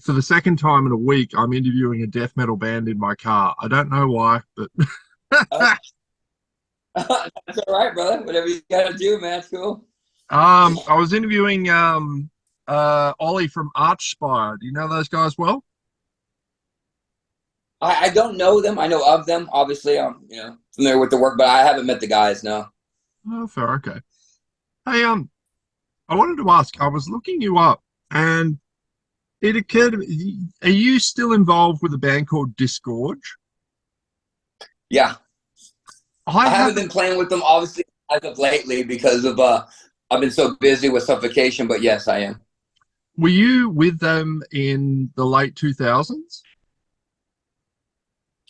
for the second time in a week, I'm interviewing a death metal band in my car. I don't know why, but Uh, that's all right, brother. Whatever you got to do, man. It's cool. I was interviewing Ollie from Archspire. Do you know those guys well? I don't know them. I know of them. Obviously, I'm familiar with the work, but I haven't met the guys. No. Oh, fair, okay. Hey, I wanted to ask. I was looking you up, and it occurred to me: are you still involved with a band called Disgorge? Yeah, I I haven't haven't. been playing with them obviously as of lately because of I've been so busy with Suffocation. But yes, I am. Were you with them in the late 2000s?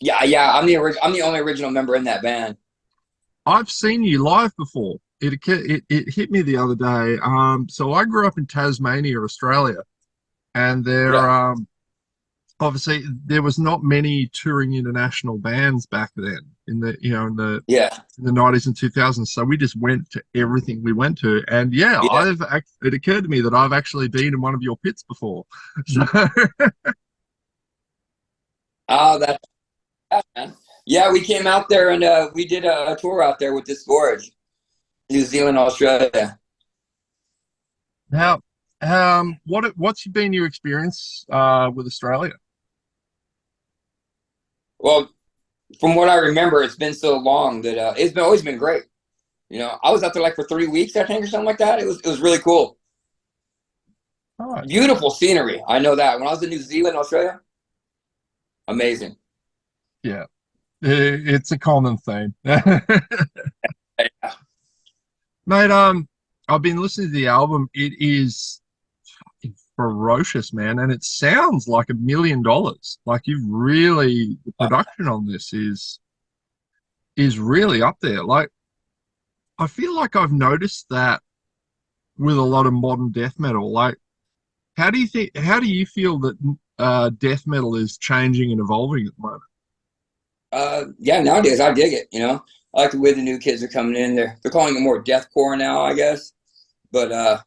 Yeah, yeah. I'm the only original member in that band. I've seen you live before. It hit me the other day. So I grew up in Tasmania, Australia, and there Yeah, obviously there was not many touring international bands back then in the yeah, in the 90s and 2000s. So we just went to everything we went to, and yeah, yeah. it occurred to me that I've actually been in one of your pits before. So Oh, that's man. Yeah, we came out there and we did a tour out there with Disgorge, New Zealand, Australia. now, what's been your experience with Australia? Well, from what I remember, it's been so long that it's been always been great. I was out there like for 3 weeks, I think, or something like that. It was really cool. All right, Beautiful scenery. I know that. When I was in New Zealand, Australia, amazing. yeah, it's a common theme. Yeah, Mate, I've been listening to the album. It is fucking ferocious, man, and it sounds like $1 million. Like you've really the production on this is really up there. Like I feel like I've noticed that with a lot of modern death metal. Like, how do you feel that death metal is changing and evolving at the moment? yeah. Nowadays, I dig it. I like the way the new kids are coming in. They're calling it more deathcore now, I guess. But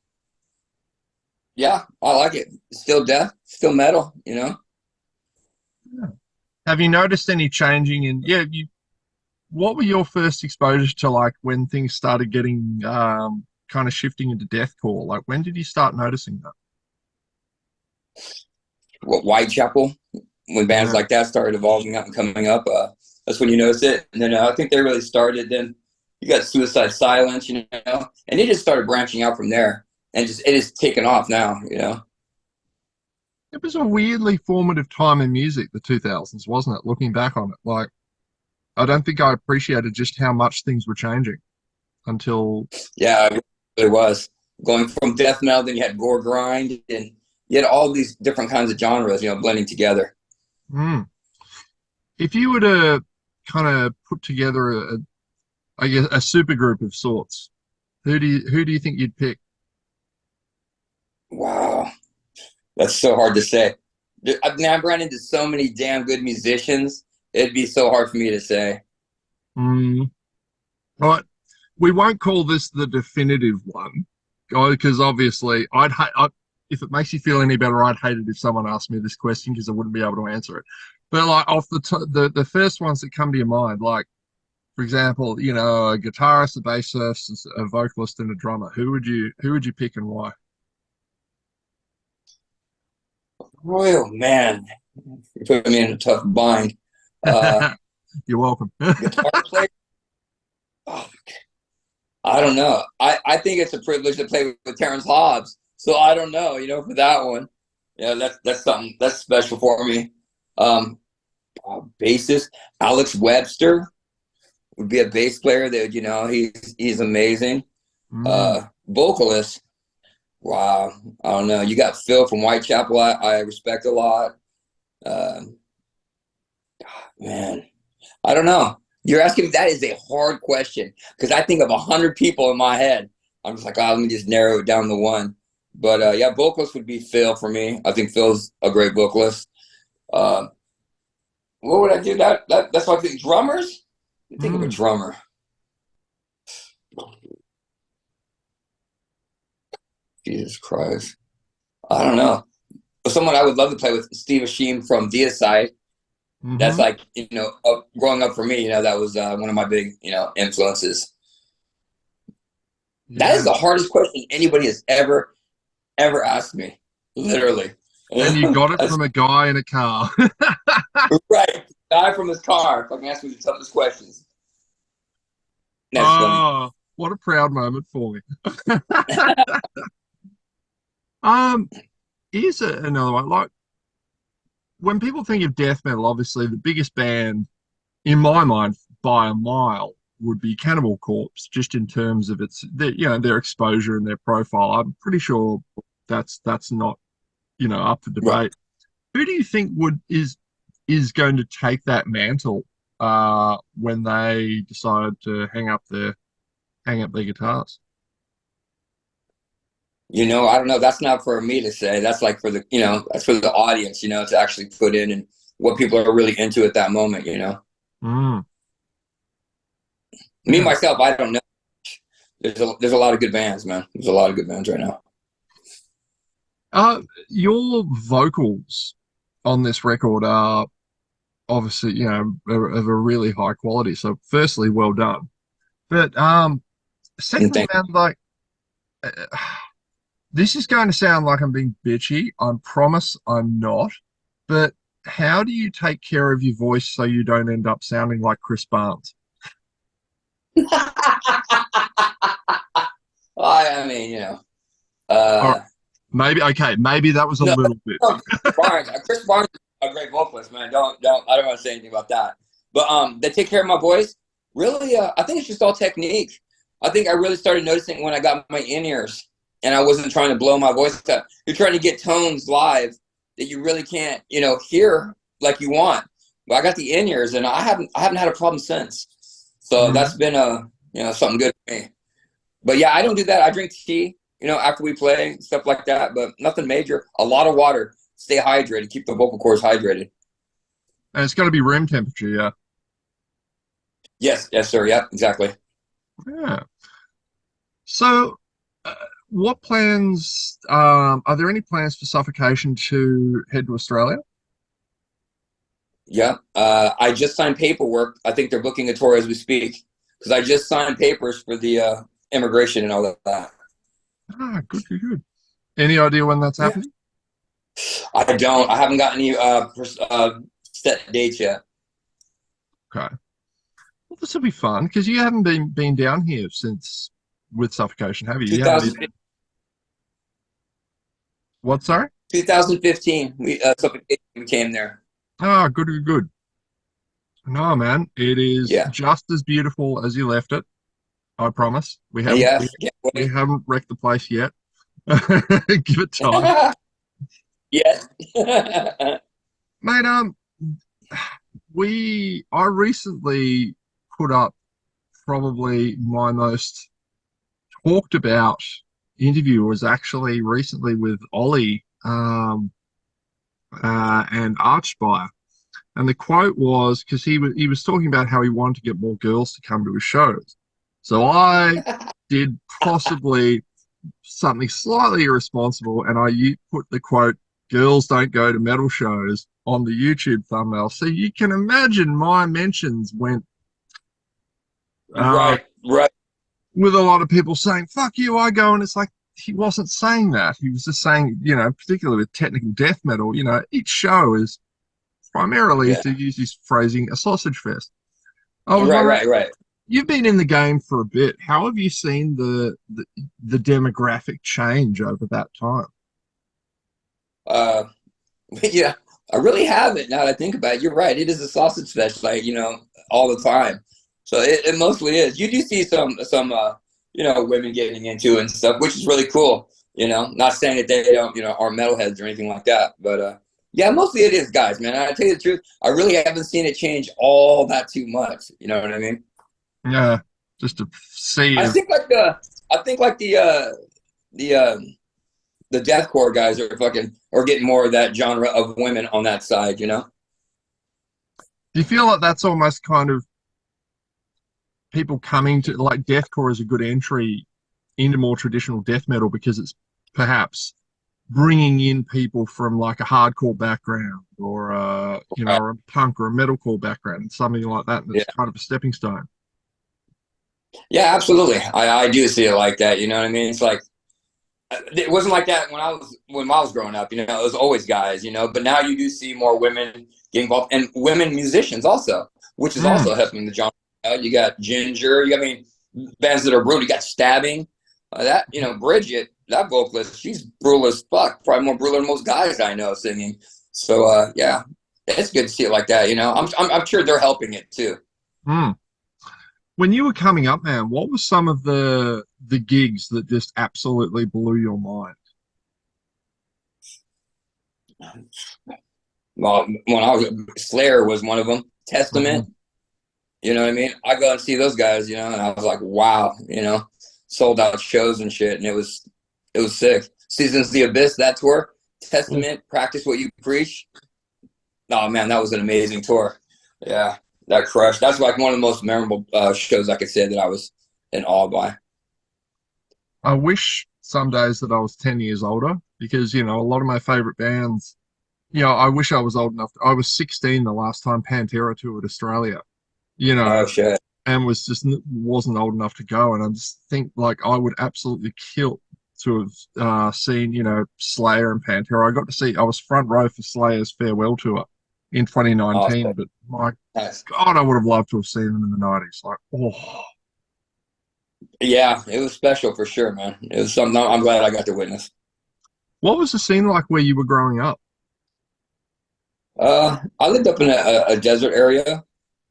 yeah, I like it. It's still death, still metal. Yeah. Have you noticed any changing in, yeah, what were your first exposures to like when things started getting kind of shifting into deathcore? Like when did you start noticing that? What Whitechapel, when bands Yeah. like that started evolving up and coming up, that's when you notice it. And then I think they really started. Then you got Suicide Silence, and it just started branching out from there, and just it is taken off now. It was a weirdly formative time in music, the 2000s, wasn't it? Looking back on it, like I don't think I appreciated just how much things were changing until, Yeah, it really was going from death metal. Then you had gore grind, and you had all these different kinds of genres, blending together. mm. If you were to kind of put together I guess, a super group of sorts, who do you think you'd pick? Wow, that's so hard to say. I mean, I've run into so many damn good musicians. It'd be so hard for me to say. Mm. Right. We won't call this the definitive one, because obviously if it makes you feel any better, I'd hate it if someone asked me this question because I wouldn't be able to answer it. But like off the first ones that come to your mind, like for example, a guitarist, a bassist, a vocalist, and a drummer. Who would you pick and why? Royal man, you put me in a tough bind. Uh, You're welcome. Guitar player. Oh, I don't know. I think it's a privilege to play with Terrence Hobbs. So I don't know, for that one. Yeah, that's something that's special for me. Um, Bassist Alex Webster would be a bass player that he's amazing. Mm. Vocalist, wow, I don't know. You got Phil from Whitechapel. I respect a lot. Uh, Man, I don't know. You're asking me that is a hard question because I think of 100 people in my head. I'm just like, let me just narrow it down to one. But yeah, vocalist would be Phil for me. I think Phil's a great vocalist. Uh, what would I do? That's what I think. Drummers? You think of a Mm. drummer. Jesus Christ. I don't know. someone I would love to play with, Steve Ashim from Deicide. That's like, growing up for me, that was one of my big, influences. Yeah. That is the hardest question anybody has ever asked me, literally. And you got it from a guy in a car. Right. Guy from his car fucking asked me the toughest questions. That's funny. What a proud moment for me. Here's another one. Like, when people think of death metal, obviously the biggest band, in my mind, by a mile, would be Cannibal Corpse, just in terms of their exposure and their profile. I'm pretty sure that's not, up for debate. Right. Who do you think is going to take that mantle when they decide to hang up their guitars? I don't know. That's not for me to say. That's like for that's for the audience, to actually put in and what people are really into at that moment, Me, myself, I don't know. There's a lot of good bands, man. There's a lot of good bands right now. Your vocals on this record are obviously, of a really high quality. So firstly, well done. But secondly, man, like, this is going to sound like I'm being bitchy. I promise I'm not. But how do you take care of your voice so you don't end up sounding like Chris Barnes? I mean, maybe that was a little bit. Chris Barnes is a great vocalist, man. I don't want to say anything about that. But they take care of my voice. Really, I think it's just all technique. I think I really started noticing when I got my in-ears and I wasn't trying to blow my voice out. You're trying to get tones live that you really can't, hear like you want. But I got the in-ears and I haven't had a problem since. So that's been something good for me. But yeah, I don't do that. I drink tea, after we play, stuff like that, but nothing major. A lot of water. Stay hydrated. Keep the vocal cords hydrated. And it's got to be room temperature, yeah? Yes, sir. Yeah, exactly. Yeah. So what plans, are there any plans for Suffocation to head to Australia? Yeah. I just signed paperwork. I think they're booking a tour as we speak because I just signed papers for the immigration and all that. Good. Any idea when that's happening? I don't. I haven't got any set dates yet. Okay. Well, this will be fun because you haven't been down here since with Suffocation, have you? 2015. What, sorry? 2015. We came there. Good. No, man, it is just as beautiful as you left it. I promise. We haven't wrecked the place yet. Give it time. Yes. Mate, I recently put up probably my most talked about interview was actually recently with Ollie and Archspire. And the quote was, because he was talking about how he wanted to get more girls to come to his shows. So I did possibly something slightly irresponsible, and I put the quote, "Girls don't go to metal shows," on the YouTube thumbnail. So you can imagine my mentions went right. With a lot of people saying, "Fuck you, I go," and it's like he wasn't saying that. He was just saying, particularly with technical death metal, each show is primarily, to use his phrasing, a sausage fest. Right. You've been in the game for a bit. How have you seen the demographic change over that time? Yeah, I really haven't. Now that I think about it, you're right. It is a sausage fest, like, all the time. So it mostly is. You do see some women getting into it and stuff, which is really cool. Not saying that they don't, are metalheads or anything like that, but yeah, mostly it is guys, man. I tell you the truth, I really haven't seen it change all that too much. You know what I mean? Yeah, just to see. I think the deathcore guys are getting more of that genre of women on that side. Do you feel like that's almost kind of people coming to, like, deathcore is a good entry into more traditional death metal because it's perhaps bringing in people from like a hardcore background or you know, Right. or a punk or a metalcore background and something like that, and Yeah. it's kind of a stepping stone. Yeah, absolutely. I do see it like that. You know what I mean? It's like it wasn't like that when I was growing up. You know, it was always guys. You know, but now you do see more women getting involved and women musicians also, which is Mm. also helping the genre. You got Ginger. I mean, bands that are brutal. You got Stabbing. That you know, Bridget, that vocalist, she's brutal as fuck. Probably more brutal than most guys I know singing. So yeah, it's good to see it like that. You know, I'm sure they're helping it too. Mm. When you were coming up, man, what were some of the gigs that just absolutely blew your mind? Well, when I was Slayer was one of them. Mhm. Testament. You know what I mean? I go and see those guys, you know, and I was like, wow, you know, sold out shows and shit, and it was sick. Seasons of the Abyss, that tour, Testament, Practice What You Preach. Oh man, that was an amazing tour. Yeah, that crushed. That's like one of the most memorable shows I could say that I was in awe by. I wish some days that I was 10 years older because, you know, a lot of my favorite bands, you know, I wish I was old enough. I was 16 the last time Pantera toured Australia, you know, Oh shit. and was just wasn't old enough to go. And I just think like I would absolutely kill to have seen, you know, Slayer and Pantera. I got to see, I was front row for Slayer's farewell tour in 2019, Awesome. but my Nice. God, I would have loved to have seen them in the 90s. Like, oh, Yeah, it was special for sure, man. It was something I'm glad I got to witness. what was the scene like where you were growing up? I lived up in a desert area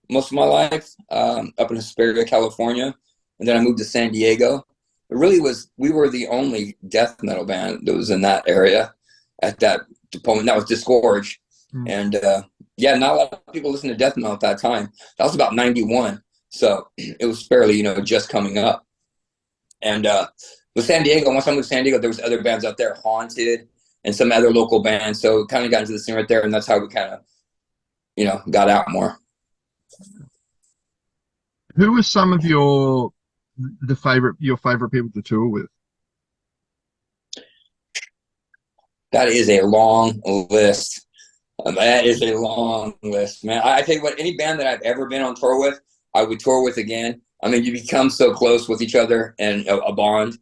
most of my life, up in Hesperia, California, and then I moved to San Diego. It really was. We were the only death metal band that was in that area at that point. That was Disgorge, Mm. and yeah, not a lot of people listened to death metal at that time. That was about '91, so it was fairly, you know, just coming up. And with San Diego, once I moved to San Diego, there was other bands out there, Haunted, and some other local bands. So kind of got into the scene right there, and that's how we kind of, you know, got out more. Who were some of your favorite people to tour with? That is a long list. That is a long list, man. I tell you what, any band that I've ever been on tour with, I would tour with again. I mean, you become so close with each other and a bond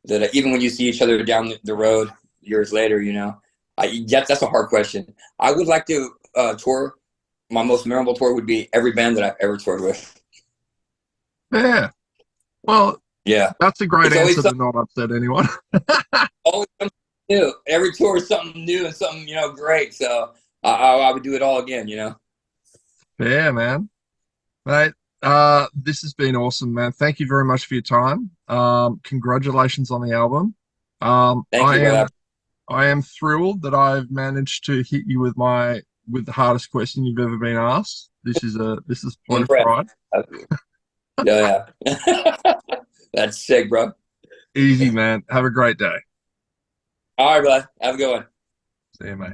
that even when you see each other down the road years later, you know, that's a hard question. I would like to tour. My most memorable tour would be every band that I've ever toured with. Yeah. Well, Yeah, that's a great it's always answer to not upset anyone. always something new. Every tour is something new and something, you know, great. So I would do it all again, you know. Yeah, man. Mate, this has been awesome, man. Thank you very much for your time. Congratulations on the album. Thank you, brother. I am thrilled that I've managed to hit you with the hardest question you've ever been asked. This is a point of Impressed. pride. Yeah, yeah. That's sick, bro. Easy, man. Have a great day. All right, brother. Have a good one. See you, mate.